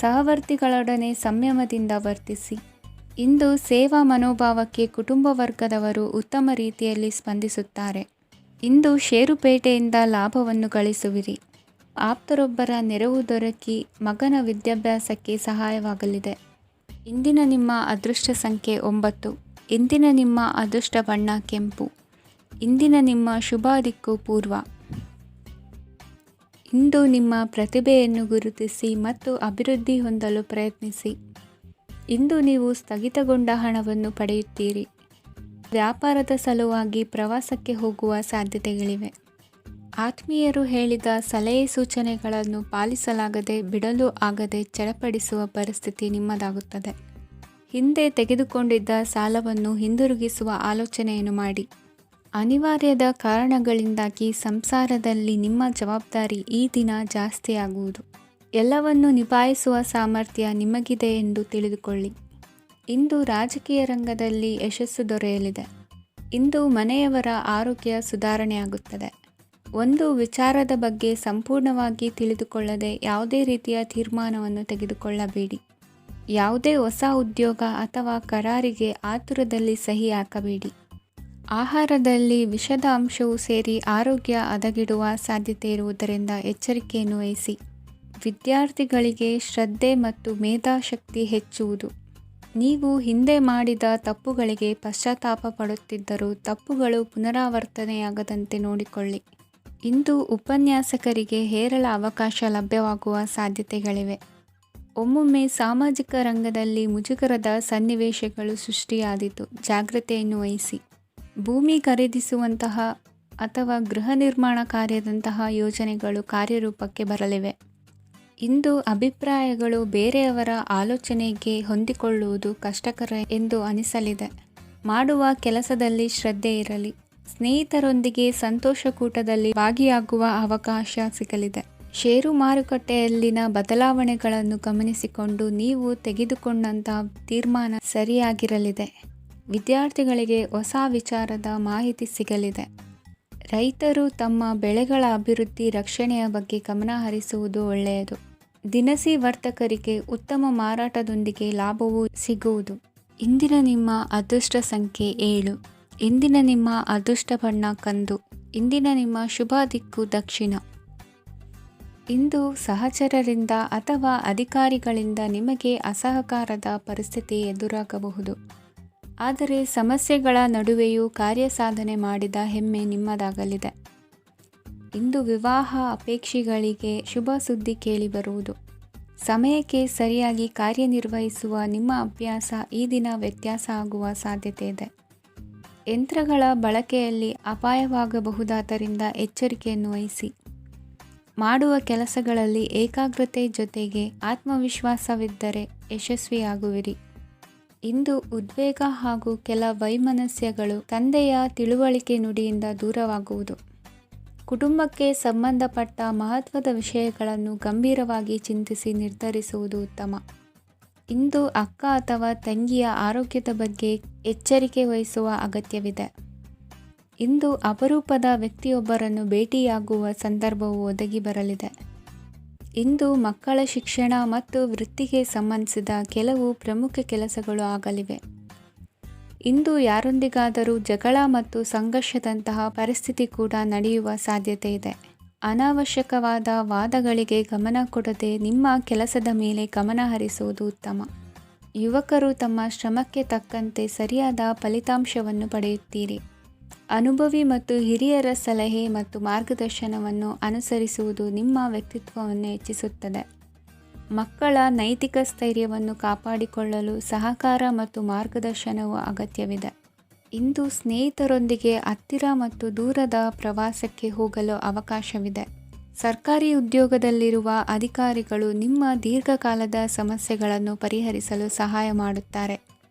ಸಹವರ್ತಿಗಳೊಡನೆ ಸಂಯಮದಿಂದ ವರ್ತಿಸಿ. ಇಂದು ಸೇವಾ ಮನೋಭಾವಕ್ಕೆ ಕುಟುಂಬ ವರ್ಗದವರು ಉತ್ತಮ ರೀತಿಯಲ್ಲಿ ಸ್ಪಂದಿಸುತ್ತಾರೆ. ಇಂದು ಷೇರುಪೇಟೆಯಿಂದ ಲಾಭವನ್ನು ಗಳಿಸುವಿರಿ. ಆಪ್ತರೊಬ್ಬರ ನೆರವು ದೊರಕಿ ಮಗನ ವಿದ್ಯಾಭ್ಯಾಸಕ್ಕೆ ಸಹಾಯವಾಗಲಿದೆ. ಇಂದಿನ ನಿಮ್ಮ ಅದೃಷ್ಟ ಸಂಖ್ಯೆ 9. ಇಂದಿನ ನಿಮ್ಮ ಅದೃಷ್ಟ ಬಣ್ಣ ಕೆಂಪು. ಇಂದಿನ ನಿಮ್ಮ ಶುಭ ದಿಕ್ಕು ಪೂರ್ವ. ಇಂದು ನಿಮ್ಮ ಪ್ರತಿಭೆಯನ್ನು ಗುರುತಿಸಿ ಮತ್ತು ಅಭಿವೃದ್ಧಿ ಹೊಂದಲು ಪ್ರಯತ್ನಿಸಿ. ಇಂದು ನೀವು ಸ್ಥಗಿತಗೊಂಡ ಹಣವನ್ನು ಪಡೆಯುತ್ತೀರಿ. ವ್ಯಾಪಾರದ ಸಲುವಾಗಿ ಪ್ರವಾಸಕ್ಕೆ ಹೋಗುವ ಸಾಧ್ಯತೆಗಳಿವೆ. ಆತ್ಮೀಯರು ಹೇಳಿದ ಸಲಹೆ ಸೂಚನೆಗಳನ್ನು ಪಾಲಿಸಲಾಗದೆ ಬಿಡಲು ಆಗದೆ ಚಡಪಡಿಸುವ ಪರಿಸ್ಥಿತಿ ನಿಮ್ಮದಾಗುತ್ತದೆ. ಹಿಂದೆ ತೆಗೆದುಕೊಂಡಿದ್ದ ಸಾಲವನ್ನು ಹಿಂದಿರುಗಿಸುವ ಆಲೋಚನೆಯನ್ನು ಮಾಡಿ. ಅನಿವಾರ್ಯದ ಕಾರಣಗಳಿಂದಾಗಿ ಸಂಸಾರದಲ್ಲಿ ನಿಮ್ಮ ಜವಾಬ್ದಾರಿ ಈ ದಿನ ಜಾಸ್ತಿಯಾಗುವುದು. ಎಲ್ಲವನ್ನು ನಿಭಾಯಿಸುವ ಸಾಮರ್ಥ್ಯ ನಿಮಗಿದೆ ಎಂದು ತಿಳಿದುಕೊಳ್ಳಿ. ಇಂದು ರಾಜಕೀಯ ರಂಗದಲ್ಲಿ ಯಶಸ್ಸು ದೊರೆಯಲಿದೆ. ಇಂದು ಮನೆಯವರ ಆರೋಗ್ಯ ಸುಧಾರಣೆಯಾಗುತ್ತದೆ. ಒಂದು ವಿಚಾರದ ಬಗ್ಗೆ ಸಂಪೂರ್ಣವಾಗಿ ತಿಳಿದುಕೊಳ್ಳದೆ ಯಾವುದೇ ರೀತಿಯ ತೀರ್ಮಾನವನ್ನು ತೆಗೆದುಕೊಳ್ಳಬೇಡಿ. ಯಾವುದೇ ಹೊಸ ಉದ್ಯೋಗ ಅಥವಾ ಕರಾರಿಗೆ ಆತುರದಲ್ಲಿ ಸಹಿ ಹಾಕಬೇಡಿ. ಆಹಾರದಲ್ಲಿ ವಿಷದ ಅಂಶವು ಸೇರಿ ಆರೋಗ್ಯ ಹದಗೆಡುವ ಸಾಧ್ಯತೆ ಇರುವುದರಿಂದ ಎಚ್ಚರಿಕೆಯನ್ನು ವಹಿಸಿ. ವಿದ್ಯಾರ್ಥಿಗಳಿಗೆ ಶ್ರದ್ಧೆ ಮತ್ತು ಮೇಧಾಶಕ್ತಿ ಹೆಚ್ಚುವುದು. ನೀವು ಹಿಂದೆ ಮಾಡಿದ ತಪ್ಪುಗಳಿಗೆ ಪಶ್ಚಾತ್ತಾಪ ಪಡುತ್ತಿದ್ದರೂ ತಪ್ಪುಗಳು ಪುನರಾವರ್ತನೆಯಾಗದಂತೆ ನೋಡಿಕೊಳ್ಳಿ. ಇಂದು ಉಪನ್ಯಾಸಕರಿಗೆ ಹೇರಳ ಅವಕಾಶ ಲಭ್ಯವಾಗುವ ಸಾಧ್ಯತೆಗಳಿವೆ. ಒಮ್ಮೊಮ್ಮೆ ಸಾಮಾಜಿಕ ರಂಗದಲ್ಲಿ ಮುಜುಗರದ ಸನ್ನಿವೇಶಗಳು ಸೃಷ್ಟಿಯಾದೀತು. ಜಾಗ್ರತೆಯನ್ನು ವಹಿಸಿ. ಭೂಮಿ ಖರೀದಿಸುವಂತಹ ಅಥವಾ ಗೃಹ ನಿರ್ಮಾಣ ಕಾರ್ಯದಂತಹ ಯೋಜನೆಗಳು ಕಾರ್ಯರೂಪಕ್ಕೆ ಬರಲಿವೆ. ಇಂದು ಅಭಿಪ್ರಾಯಗಳು ಬೇರೆಯವರ ಆಲೋಚನೆಗೆ ಹೊಂದಿಕೊಳ್ಳುವುದು ಕಷ್ಟಕರ ಎಂದು ಅನಿಸಲಿದೆ. ಮಾಡುವ ಕೆಲಸದಲ್ಲಿ ಶ್ರದ್ಧೆ ಇರಲಿ. ಸ್ನೇಹಿತರೊಂದಿಗೆ ಸಂತೋಷಕೂಟದಲ್ಲಿ ಭಾಗಿಯಾಗುವ ಅವಕಾಶ ಸಿಗಲಿದೆ. ಷೇರು ಮಾರುಕಟ್ಟೆಯಲ್ಲಿನ ಬದಲಾವಣೆಗಳನ್ನು ಗಮನಿಸಿಕೊಂಡು ನೀವು ತೆಗೆದುಕೊಂಡಂತಹ ತೀರ್ಮಾನ ಸರಿಯಾಗಿರಲಿದೆ. ವಿದ್ಯಾರ್ಥಿಗಳಿಗೆ ಹೊಸ ವಿಚಾರದ ಮಾಹಿತಿ ಸಿಗಲಿದೆ. ರೈತರು ತಮ್ಮ ಬೆಳೆಗಳ ಅಭಿವೃದ್ಧಿ ರಕ್ಷಣೆಯ ಬಗ್ಗೆ ಗಮನ ಹರಿಸುವುದು ಒಳ್ಳೆಯದು. ದಿನಸಿ ವರ್ತಕರಿಗೆ ಉತ್ತಮ ಮಾರಾಟದೊಂದಿಗೆ ಲಾಭವೂ ಸಿಗುವುದು. ಇಂದಿನ ನಿಮ್ಮ ಅದೃಷ್ಟ ಸಂಖ್ಯೆ 7. ಇಂದಿನ ನಿಮ್ಮ ಅದೃಷ್ಟ ಬಣ್ಣ ಕಂದು. ಇಂದಿನ ನಿಮ್ಮ ಶುಭ ದಿಕ್ಕು ದಕ್ಷಿಣ. ಇಂದು ಸಹಚರರಿಂದ ಅಥವಾ ಅಧಿಕಾರಿಗಳಿಂದ ನಿಮಗೆ ಅಸಹಕಾರದ ಪರಿಸ್ಥಿತಿ ಎದುರಾಗಬಹುದು. ಆದರೆ ಸಮಸ್ಯೆಗಳ ನಡುವೆಯೂ ಕಾರ್ಯಸಾಧನೆ ಮಾಡಿದ ಹೆಮ್ಮೆ ನಿಮ್ಮದಾಗಲಿದೆ. ಇಂದು ವಿವಾಹ ಅಪೇಕ್ಷಿಗಳಿಗೆ ಶುಭ ಸುದ್ದಿ ಕೇಳಿಬರುವುದು. ಸಮಯಕ್ಕೆ ಸರಿಯಾಗಿ ಕಾರ್ಯನಿರ್ವಹಿಸುವ ನಿಮ್ಮ ಅಭ್ಯಾಸ ಈ ದಿನ ವ್ಯತ್ಯಾಸ ಆಗುವ ಸಾಧ್ಯತೆ ಇದೆ. ಯಂತ್ರಗಳ ಬಳಕೆಯಲ್ಲಿ ಅಪಾಯವಾಗಬಹುದಾದ್ದರಿಂದ ಎಚ್ಚರಿಕೆಯನ್ನು ವಹಿಸಿ. ಮಾಡುವ ಕೆಲಸಗಳಲ್ಲಿ ಏಕಾಗ್ರತೆ ಜೊತೆಗೆ ಆತ್ಮವಿಶ್ವಾಸವಿದ್ದರೆ ಯಶಸ್ವಿಯಾಗುವಿರಿ. ಇಂದು ಉದ್ವೇಗ ಹಾಗೂ ಕೆಲ ವೈಮನಸ್ಯಗಳು ತಂದೆಯ ತಿಳುವಳಿಕೆ ನುಡಿಯಿಂದ ದೂರವಾಗುವುದು. ಕುಟುಂಬಕ್ಕೆ ಸಂಬಂಧಪಟ್ಟ ಮಹತ್ವದ ವಿಷಯಗಳನ್ನು ಗಂಭೀರವಾಗಿ ಚಿಂತಿಸಿ ನಿರ್ಧರಿಸುವುದು ಉತ್ತಮ. ಇಂದು ಅಕ್ಕ ಅಥವಾ ತಂಗಿಯ ಆರೋಗ್ಯದ ಬಗ್ಗೆ ಎಚ್ಚರಿಕೆ ವಹಿಸುವ ಅಗತ್ಯವಿದೆ. ಇಂದು ಅಪರೂಪದ ವ್ಯಕ್ತಿಯೊಬ್ಬರನ್ನು ಭೇಟಿಯಾಗುವ ಸಂದರ್ಭವು ಒದಗಿ ಬರಲಿದೆ. ಇಂದು ಮಕ್ಕಳ ಶಿಕ್ಷಣ ಮತ್ತು ವೃತ್ತಿಗೆ ಸಂಬಂಧಿಸಿದ ಕೆಲವು ಪ್ರಮುಖ ಕೆಲಸಗಳು ಆಗಲಿವೆ. ಇಂದು ಯಾರೊಂದಿಗಾದರೂ ಜಗಳ ಮತ್ತು ಸಂಘರ್ಷದಂತಹ ಪರಿಸ್ಥಿತಿ ಕೂಡ ನಡೆಯುವ ಸಾಧ್ಯತೆ ಇದೆ. ಅನಾವಶ್ಯಕವಾದ ವಾದಗಳಿಗೆ ಗಮನ ಕೊಡದೆ ನಿಮ್ಮ ಕೆಲಸದ ಮೇಲೆ ಗಮನ ಹರಿಸುವುದು ಉತ್ತಮ. ಯುವಕರು ತಮ್ಮ ಶ್ರಮಕ್ಕೆ ತಕ್ಕಂತೆ ಸರಿಯಾದ ಫಲಿತಾಂಶವನ್ನು ಪಡೆಯುತ್ತೀರಿ. ಅನುಭವಿ ಮತ್ತು ಹಿರಿಯರ ಸಲಹೆ ಮತ್ತು ಮಾರ್ಗದರ್ಶನವನ್ನು ಅನುಸರಿಸುವುದು ನಿಮ್ಮ ವ್ಯಕ್ತಿತ್ವವನ್ನು ಹೆಚ್ಚಿಸುತ್ತದೆ. ಮಕ್ಕಳ ನೈತಿಕ ಸ್ಥೈರ್ಯವನ್ನು ಕಾಪಾಡಿಕೊಳ್ಳಲು ಸಹಕಾರ ಮತ್ತು ಮಾರ್ಗದರ್ಶನವು ಅಗತ್ಯವಿದೆ. ಇಂದು ಸ್ನೇಹಿತರೊಂದಿಗೆ ಹತ್ತಿರ ಮತ್ತು ದೂರದ ಪ್ರವಾಸಕ್ಕೆ ಹೋಗಲು ಅವಕಾಶವಿದೆ. ಸರ್ಕಾರಿ ಉದ್ಯೋಗದಲ್ಲಿರುವ ಅಧಿಕಾರಿಗಳು ನಿಮ್ಮ ದೀರ್ಘಕಾಲದ ಸಮಸ್ಯೆಗಳನ್ನು ಪರಿಹರಿಸಲು ಸಹಾಯ ಮಾಡುತ್ತಾರೆ.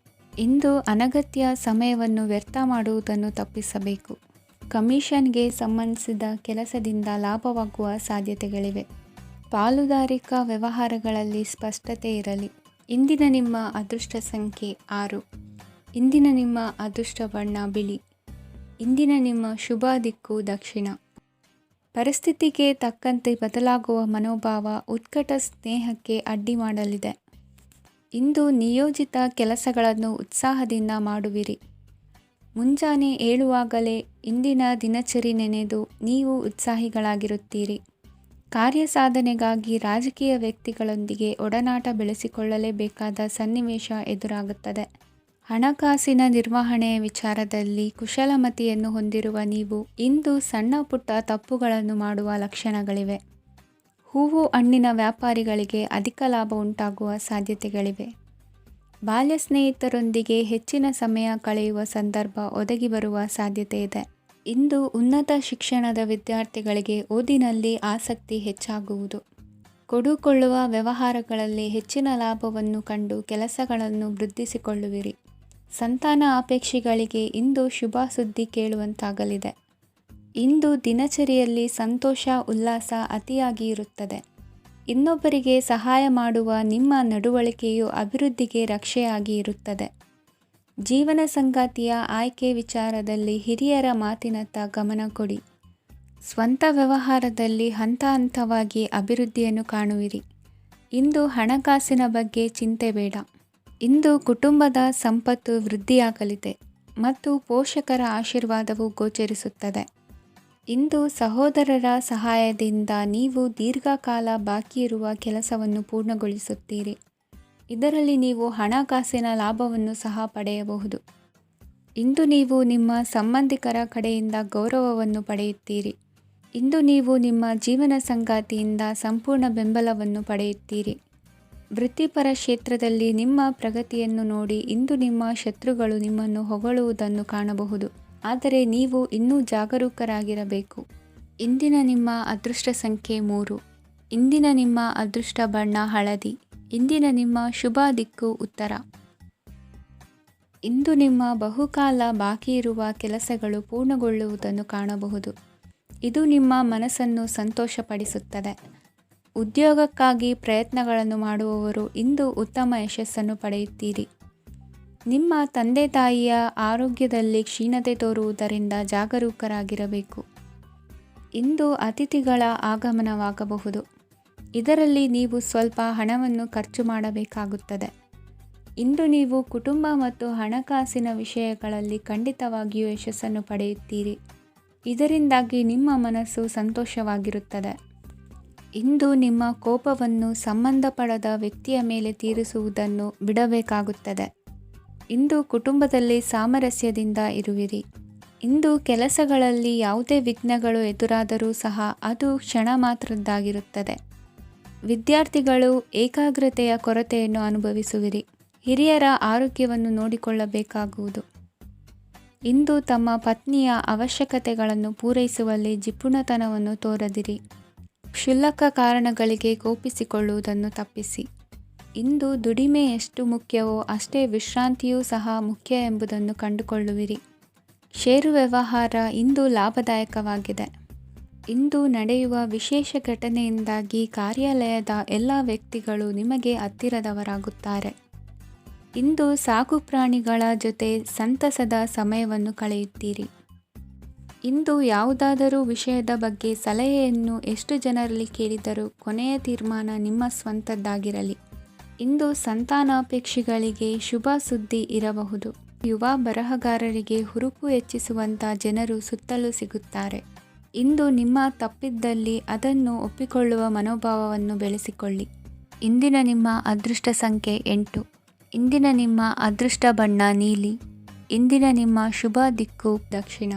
ಇಂದು ಅನಗತ್ಯ ಸಮಯವನ್ನು ವ್ಯರ್ಥ ಮಾಡುವುದನ್ನು ತಪ್ಪಿಸಬೇಕು. ಕಮಿಷನ್ಗೆ ಸಂಬಂಧಿಸಿದ ಕೆಲಸದಿಂದ ಲಾಭವಾಗುವ ಸಾಧ್ಯತೆಗಳಿವೆ. ಪಾಲುದಾರಿಕಾ ವ್ಯವಹಾರಗಳಲ್ಲಿ ಸ್ಪಷ್ಟತೆ ಇರಲಿ. ಇಂದಿನ ನಿಮ್ಮ ಅದೃಷ್ಟ ಸಂಖ್ಯೆ 6. ಇಂದಿನ ನಿಮ್ಮ ಅದೃಷ್ಟ ಬಣ್ಣ ಬಿಳಿ. ಇಂದಿನ ನಿಮ್ಮ ಶುಭ ದಿಕ್ಕು ದಕ್ಷಿಣ. ಪರಿಸ್ಥಿತಿಗೆ ತಕ್ಕಂತೆ ಬದಲಾಗುವ ಮನೋಭಾವ ಉತ್ಕಟ ಸ್ನೇಹಕ್ಕೆ ಅಡ್ಡಿ ಮಾಡಲಿದೆ. ಇಂದು ನಿಯೋಜಿತ ಕೆಲಸಗಳನ್ನು ಉತ್ಸಾಹದಿಂದ ಮಾಡುವಿರಿ. ಮುಂಜಾನೆ ಏಳುವಾಗಲೇ ಇಂದಿನ ದಿನಚರಿ ನೆನೆದು ನೀವು ಉತ್ಸಾಹಿಗಳಾಗಿರುತ್ತೀರಿ. ಕಾರ್ಯಸಾಧನೆಗಾಗಿ ರಾಜಕೀಯ ವ್ಯಕ್ತಿಗಳೊಂದಿಗೆ ಒಡನಾಟ ಬೆಳೆಸಿಕೊಳ್ಳಲೇಬೇಕಾದ ಸನ್ನಿವೇಶ ಎದುರಾಗುತ್ತದೆ. ಹಣಕಾಸಿನ ನಿರ್ವಹಣೆಯ ವಿಚಾರದಲ್ಲಿ ಕುಶಲಮತಿಯನ್ನು ಹೊಂದಿರುವ ನೀವು ಇಂದು ಸಣ್ಣ ಪುಟ್ಟ ತಪ್ಪುಗಳನ್ನು ಮಾಡುವ ಲಕ್ಷಣಗಳಿವೆ. ಹೂವು ಹಣ್ಣಿನ ವ್ಯಾಪಾರಿಗಳಿಗೆ ಅಧಿಕ ಲಾಭ ಉಂಟಾಗುವ ಸಾಧ್ಯತೆಗಳಿವೆ. ಬಾಲ್ಯ ಸ್ನೇಹಿತರೊಂದಿಗೆ ಹೆಚ್ಚಿನ ಸಮಯ ಕಳೆಯುವ ಸಂದರ್ಭ ಒದಗಿ ಬರುವ ಸಾಧ್ಯತೆ ಇದೆ. ಇಂದು ಉನ್ನತ ಶಿಕ್ಷಣದ ವಿದ್ಯಾರ್ಥಿಗಳಿಗೆ ಓದಿನಲ್ಲಿ ಆಸಕ್ತಿ ಹೆಚ್ಚಾಗುವುದು. ಕೊಡುಕೊಳ್ಳುವ ವ್ಯವಹಾರಗಳಲ್ಲಿ ಹೆಚ್ಚಿನ ಲಾಭವನ್ನು ಕಂಡು ಕೆಲಸಗಳನ್ನು ವೃದ್ಧಿಸಿಕೊಳ್ಳುವಿರಿ. ಸಂತಾನ ಅಪೇಕ್ಷಿಗಳಿಗೆ ಇಂದು ಶುಭ ಸುದ್ದಿ ಕೇಳುವಂತಾಗಲಿದೆ. ಇಂದು ದಿನಚರಿಯಲ್ಲಿ ಸಂತೋಷ ಉಲ್ಲಾಸ ಅತಿಯಾಗಿ ಇರುತ್ತದೆ. ಇನ್ನೊಬ್ಬರಿಗೆ ಸಹಾಯ ಮಾಡುವ ನಿಮ್ಮ ನಡವಳಿಕೆಯು ಅಭಿವೃದ್ಧಿಗೆ ರಕ್ಷೆಯಾಗಿ ಇರುತ್ತದೆ. ಜೀವನ ಸಂಗಾತಿಯ ಆಯ್ಕೆ ವಿಚಾರದಲ್ಲಿ ಹಿರಿಯರ ಮಾತಿನತ್ತ ಗಮನ ಕೊಡಿ. ಸ್ವಂತ ವ್ಯವಹಾರದಲ್ಲಿ ಹಂತ ಹಂತವಾಗಿ ಅಭಿವೃದ್ಧಿಯನ್ನು ಕಾಣುವಿರಿ. ಇಂದು ಹಣಕಾಸಿನ ಬಗ್ಗೆ ಚಿಂತೆ ಬೇಡ. ಇಂದು ಕುಟುಂಬದ ಸಂಪತ್ತು ವೃದ್ಧಿಯಾಗಲಿದೆ ಮತ್ತು ಪೋಷಕರ ಆಶೀರ್ವಾದವು ಗೋಚರಿಸುತ್ತದೆ. ಇಂದು ಸಹೋದರರ ಸಹಾಯದಿಂದ ನೀವು ದೀರ್ಘಕಾಲ ಬಾಕಿ ಇರುವ ಕೆಲಸವನ್ನು ಪೂರ್ಣಗೊಳಿಸುತ್ತೀರಿ. ಇದರಲ್ಲಿ ನೀವು ಹಣಕಾಸಿನ ಲಾಭವನ್ನು ಸಹ ಪಡೆಯಬಹುದು. ಇಂದು ನೀವು ನಿಮ್ಮ ಸಂಬಂಧಿಕರ ಕಡೆಯಿಂದ ಗೌರವವನ್ನು ಪಡೆಯುತ್ತೀರಿ. ಇಂದು ನೀವು ನಿಮ್ಮ ಜೀವನ ಸಂಗಾತಿಯಿಂದ ಸಂಪೂರ್ಣ ಬೆಂಬಲವನ್ನು ಪಡೆಯುತ್ತೀರಿ. ವೃತ್ತಿಪರ ಕ್ಷೇತ್ರದಲ್ಲಿ ನಿಮ್ಮ ಪ್ರಗತಿಯನ್ನು ನೋಡಿ ಇಂದು ನಿಮ್ಮ ಶತ್ರುಗಳು ನಿಮ್ಮನ್ನು ಹೊಗಳುವುದನ್ನು ಕಾಣಬಹುದು. ಆದರೆ ನೀವು ಇನ್ನೂ ಜಾಗರೂಕರಾಗಿರಬೇಕು. ಇಂದಿನ ನಿಮ್ಮ ಅದೃಷ್ಟ ಸಂಖ್ಯೆ 3. ಇಂದಿನ ನಿಮ್ಮ ಅದೃಷ್ಟ ಬಣ್ಣ ಹಳದಿ. ಇಂದಿನ ನಿಮ್ಮ ಶುಭ ದಿಕ್ಕು ಉತ್ತರ. ಇಂದು ನಿಮ್ಮ ಬಹುಕಾಲ ಬಾಕಿ ಇರುವ ಕೆಲಸಗಳು ಪೂರ್ಣಗೊಳ್ಳುವುದನ್ನು ಕಾಣಬಹುದು. ಇದು ನಿಮ್ಮ ಮನಸ್ಸನ್ನು ಸಂತೋಷಪಡಿಸುತ್ತದೆ. ಉದ್ಯೋಗಕ್ಕಾಗಿ ಪ್ರಯತ್ನಗಳನ್ನು ಮಾಡುವವರು ಇಂದು ಉತ್ತಮ ಯಶಸ್ಸನ್ನು ಪಡೆಯುತ್ತೀರಿ. ನಿಮ್ಮ ತಂದೆ ತಾಯಿಯ ಆರೋಗ್ಯದಲ್ಲಿ ಕ್ಷೀಣತೆ ತೋರುವುದರಿಂದ ಜಾಗರೂಕರಾಗಿರಬೇಕು. ಇಂದು ಅತಿಥಿಗಳ ಆಗಮನವಾಗಬಹುದು. ಇದರಲ್ಲಿ ನೀವು ಸ್ವಲ್ಪ ಹಣವನ್ನು ಖರ್ಚು ಮಾಡಬೇಕಾಗುತ್ತದೆ. ಇಂದು ನೀವು ಕುಟುಂಬ ಮತ್ತು ಹಣಕಾಸಿನ ವಿಷಯಗಳಲ್ಲಿ ಖಂಡಿತವಾಗಿಯೂ ಯಶಸ್ಸನ್ನು ಪಡೆಯುತ್ತೀರಿ. ಇದರಿಂದಾಗಿ ನಿಮ್ಮ ಮನಸ್ಸು ಸಂತೋಷವಾಗಿರುತ್ತದೆ. ಇಂದು ನಿಮ್ಮ ಕೋಪವನ್ನು ಸಂಬಂಧಪಡದ ವ್ಯಕ್ತಿಯ ಮೇಲೆ ತೀರಿಸುವುದನ್ನು ಬಿಡಬೇಕಾಗುತ್ತದೆ. ಇಂದು ಕುಟುಂಬದಲ್ಲಿ ಸಾಮರಸ್ಯದಿಂದ ಇರುವಿರಿ. ಇಂದು ಕೆಲಸಗಳಲ್ಲಿ ಯಾವುದೇ ವಿಘ್ನಗಳು ಎದುರಾದರೂ ಸಹ ಅದು ಕ್ಷಣ ಮಾತ್ರದ್ದಾಗಿರುತ್ತದೆ. ವಿದ್ಯಾರ್ಥಿಗಳು ಏಕಾಗ್ರತೆಯ ಕೊರತೆಯನ್ನು ಅನುಭವಿಸುವಿರಿ. ಹಿರಿಯರ ಆರೋಗ್ಯವನ್ನು ನೋಡಿಕೊಳ್ಳಬೇಕಾಗುವುದು. ಇಂದು ತಮ್ಮ ಪತ್ನಿಯ ಅವಶ್ಯಕತೆಗಳನ್ನು ಪೂರೈಸುವಲ್ಲಿ ಜಿಪುಣತನವನ್ನು ತೋರದಿರಿ. ಕ್ಷುಲ್ಲಕ ಕಾರಣಗಳಿಗೆ ಕೋಪಿಸಿಕೊಳ್ಳುವುದನ್ನು ತಪ್ಪಿಸಿ. ಇಂದು ದುಡಿಮೆ ಎಷ್ಟು ಮುಖ್ಯವೋ ಅಷ್ಟೇ ವಿಶ್ರಾಂತಿಯೂ ಸಹ ಮುಖ್ಯ ಎಂಬುದನ್ನು ಕಂಡುಕೊಳ್ಳುವಿರಿ. ಷೇರು ವ್ಯವಹಾರ ಇಂದು ಲಾಭದಾಯಕವಾಗಿದೆ. ಇಂದು ನಡೆಯುವ ವಿಶೇಷ ಘಟನೆಯಿಂದಾಗಿ ಕಾರ್ಯಾಲಯದ ಎಲ್ಲ ವ್ಯಕ್ತಿಗಳು ನಿಮಗೆ ಹತ್ತಿರದವರಾಗುತ್ತಾರೆ. ಇಂದು ಸಾಕು ಪ್ರಾಣಿಗಳ ಜೊತೆ ಸಂತಸದ ಸಮಯವನ್ನು ಕಳೆಯುತ್ತೀರಿ. ಇಂದು ಯಾವುದಾದರೂ ವಿಷಯದ ಬಗ್ಗೆ ಸಲಹೆಯನ್ನು ಎಷ್ಟು ಜನರಲ್ಲಿ ಕೇಳಿದರೂ ಕೊನೆಯ ತೀರ್ಮಾನ ನಿಮ್ಮ ಸ್ವಂತದ್ದಾಗಿರಲಿ. ಇಂದು ಸಂತಾನಾಪೇಕ್ಷಿಗಳಿಗೆ ಶುಭ ಸುದ್ದಿ ಇರಬಹುದು. ಯುವ ಬರಹಗಾರರಿಗೆ ಹುರುಪು ಹೆಚ್ಚಿಸುವಂಥ ಜನರು ಸುತ್ತಲೂ ಸಿಗುತ್ತಾರೆ. ಇಂದು ನಿಮ್ಮ ತಪ್ಪಿದ್ದಲ್ಲಿ ಅದನ್ನು ಒಪ್ಪಿಕೊಳ್ಳುವ ಮನೋಭಾವವನ್ನು ಬೆಳೆಸಿಕೊಳ್ಳಿ. ಇಂದಿನ ನಿಮ್ಮ ಅದೃಷ್ಟ ಸಂಖ್ಯೆ 8. ಇಂದಿನ ನಿಮ್ಮ ಅದೃಷ್ಟ ಬಣ್ಣ ನೀಲಿ. ಇಂದಿನ ನಿಮ್ಮ ಶುಭ ದಿಕ್ಕು ದಕ್ಷಿಣ.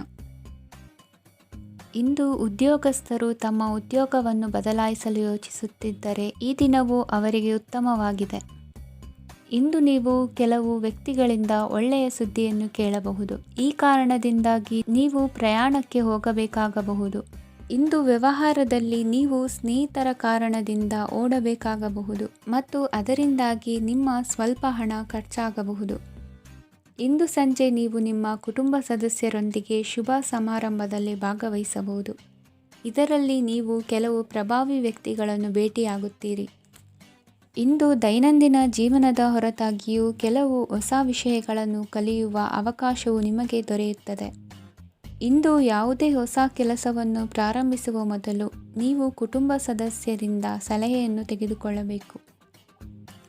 ಇಂದು ಉದ್ಯೋಗಸ್ಥರು ತಮ್ಮ ಉದ್ಯೋಗವನ್ನು ಬದಲಾಯಿಸಲು ಯೋಚಿಸುತ್ತಿದ್ದರೆ ಈ ದಿನವೂ ಅವರಿಗೆ ಉತ್ತಮವಾಗಿದೆ. ಇಂದು ನೀವು ಕೆಲವು ವ್ಯಕ್ತಿಗಳಿಂದ ಒಳ್ಳೆಯ ಸುದ್ದಿಯನ್ನು ಕೇಳಬಹುದು. ಈ ಕಾರಣದಿಂದಾಗಿ ನೀವು ಪ್ರಯಾಣಕ್ಕೆ ಹೋಗಬೇಕಾಗಬಹುದು. ಇಂದು ವ್ಯವಹಾರದಲ್ಲಿ ನೀವು ಸ್ನೇಹಿತರ ಕಾರಣದಿಂದ ಓಡಬೇಕಾಗಬಹುದು ಮತ್ತು ಅದರಿಂದಾಗಿ ನಿಮ್ಮ ಸ್ವಲ್ಪ ಹಣ ಖರ್ಚಾಗಬಹುದು. ಇಂದು ಸಂಜೆ ನೀವು ನಿಮ್ಮ ಕುಟುಂಬ ಸದಸ್ಯರೊಂದಿಗೆ ಶುಭ ಸಮಾರಂಭದಲ್ಲಿ ಭಾಗವಹಿಸಬಹುದು. ಇದರಲ್ಲಿ ನೀವು ಕೆಲವು ಪ್ರಭಾವಿ ವ್ಯಕ್ತಿಗಳನ್ನು ಭೇಟಿಯಾಗುತ್ತೀರಿ. ಇಂದು ದೈನಂದಿನ ಜೀವನದ ಹೊರತಾಗಿಯೂ ಕೆಲವು ಹೊಸ ವಿಷಯಗಳನ್ನು ಕಲಿಯುವ ಅವಕಾಶವು ನಿಮಗೆ ದೊರೆಯುತ್ತದೆ. ಇಂದು ಯಾವುದೇ ಹೊಸ ಕೆಲಸವನ್ನು ಪ್ರಾರಂಭಿಸುವ ಮೊದಲು ನೀವು ಕುಟುಂಬ ಸದಸ್ಯರಿಂದ ಸಲಹೆಯನ್ನು ತೆಗೆದುಕೊಳ್ಳಬೇಕು.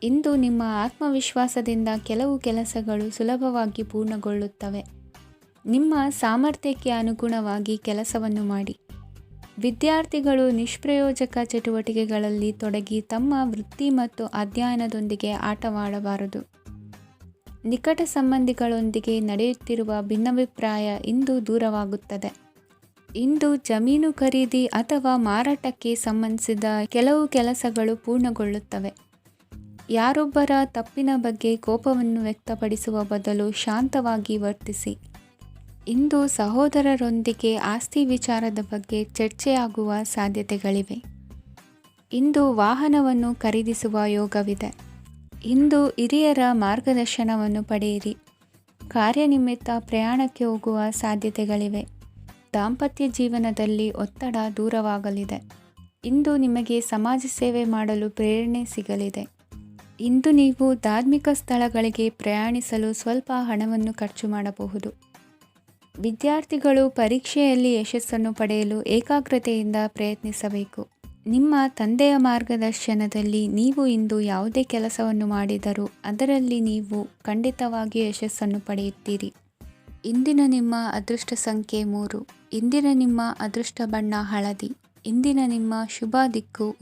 ಇಂದು ನಿಮ್ಮ ಆತ್ಮವಿಶ್ವಾಸದಿಂದ ಕೆಲವು ಕೆಲಸಗಳು ಸುಲಭವಾಗಿ ಪೂರ್ಣಗೊಳ್ಳುತ್ತವೆ. ನಿಮ್ಮ ಸಾಮರ್ಥ್ಯಕ್ಕೆ ಅನುಗುಣವಾಗಿ ಕೆಲಸವನ್ನು ಮಾಡಿ. ವಿದ್ಯಾರ್ಥಿಗಳು ನಿಷ್ಪ್ರಯೋಜಕ ಚಟುವಟಿಕೆಗಳಲ್ಲಿ ತೊಡಗಿ ತಮ್ಮ ವೃತ್ತಿ ಮತ್ತು ಅಧ್ಯಯನದೊಂದಿಗೆ ಆಟವಾಡಬಾರದು. ನಿಕಟ ಸಂಬಂಧಿಗಳೊಂದಿಗೆ ನಡೆಯುತ್ತಿರುವ ಭಿನ್ನಾಭಿಪ್ರಾಯ ಇಂದು ದೂರವಾಗುತ್ತದೆ. ಇಂದು ಜಮೀನು ಖರೀದಿ ಅಥವಾ ಮಾರಾಟಕ್ಕೆ ಸಂಬಂಧಿಸಿದ ಕೆಲವು ಕೆಲಸಗಳು ಪೂರ್ಣಗೊಳ್ಳುತ್ತವೆ. ಯಾರೊಬ್ಬರ ತಪ್ಪಿನ ಬಗ್ಗೆ ಕೋಪವನ್ನು ವ್ಯಕ್ತಪಡಿಸುವ ಬದಲು ಶಾಂತವಾಗಿ ವರ್ತಿಸಿ. ಇಂದು ಸಹೋದರರೊಂದಿಗೆ ಆಸ್ತಿ ವಿಚಾರದ ಬಗ್ಗೆ ಚರ್ಚೆಯಾಗುವ ಸಾಧ್ಯತೆಗಳಿವೆ. ಇಂದು ವಾಹನವನ್ನು ಖರೀದಿಸುವ ಯೋಗವಿದೆ. ಇಂದು ಹಿರಿಯರ ಮಾರ್ಗದರ್ಶನವನ್ನು ಪಡೆಯಿರಿ. ಕಾರ್ಯನಿಮಿತ್ತ ಪ್ರಯಾಣಕ್ಕೆ ಹೋಗುವ ಸಾಧ್ಯತೆಗಳಿವೆ. ದಾಂಪತ್ಯ ಜೀವನದಲ್ಲಿ ಒತ್ತಡ ದೂರವಾಗಲಿದೆ. ಇಂದು ನಿಮಗೆ ಸಮಾಜ ಸೇವೆ ಮಾಡಲು ಪ್ರೇರಣೆ ಸಿಗಲಿದೆ. ಇಂದು ನೀವು ಧಾರ್ಮಿಕ ಸ್ಥಳಗಳಿಗೆ ಪ್ರಯಾಣಿಸಲು ಸ್ವಲ್ಪ ಹಣವನ್ನು ಖರ್ಚು ಮಾಡಬಹುದು. ವಿದ್ಯಾರ್ಥಿಗಳು ಪರೀಕ್ಷೆಯಲ್ಲಿ ಯಶಸ್ಸನ್ನು ಪಡೆಯಲು ಏಕಾಗ್ರತೆಯಿಂದ ಪ್ರಯತ್ನಿಸಬೇಕು. ನಿಮ್ಮ ತಂದೆಯ ಮಾರ್ಗದರ್ಶನದಲ್ಲಿ ನೀವು ಇಂದು ಯಾವುದೇ ಕೆಲಸವನ್ನು ಮಾಡಿದರೂ ಅದರಲ್ಲಿ ನೀವು ಖಂಡಿತವಾಗಿಯೂ ಯಶಸ್ಸನ್ನು ಪಡೆಯುತ್ತೀರಿ. ಇಂದಿನ ನಿಮ್ಮ ಅದೃಷ್ಟ ಸಂಖ್ಯೆ 3. ಇಂದಿನ ನಿಮ್ಮ ಅದೃಷ್ಟ ಬಣ್ಣ ಹಳದಿ. ಇಂದಿನ ನಿಮ್ಮ ಶುಭ ದಿಕ್ಕು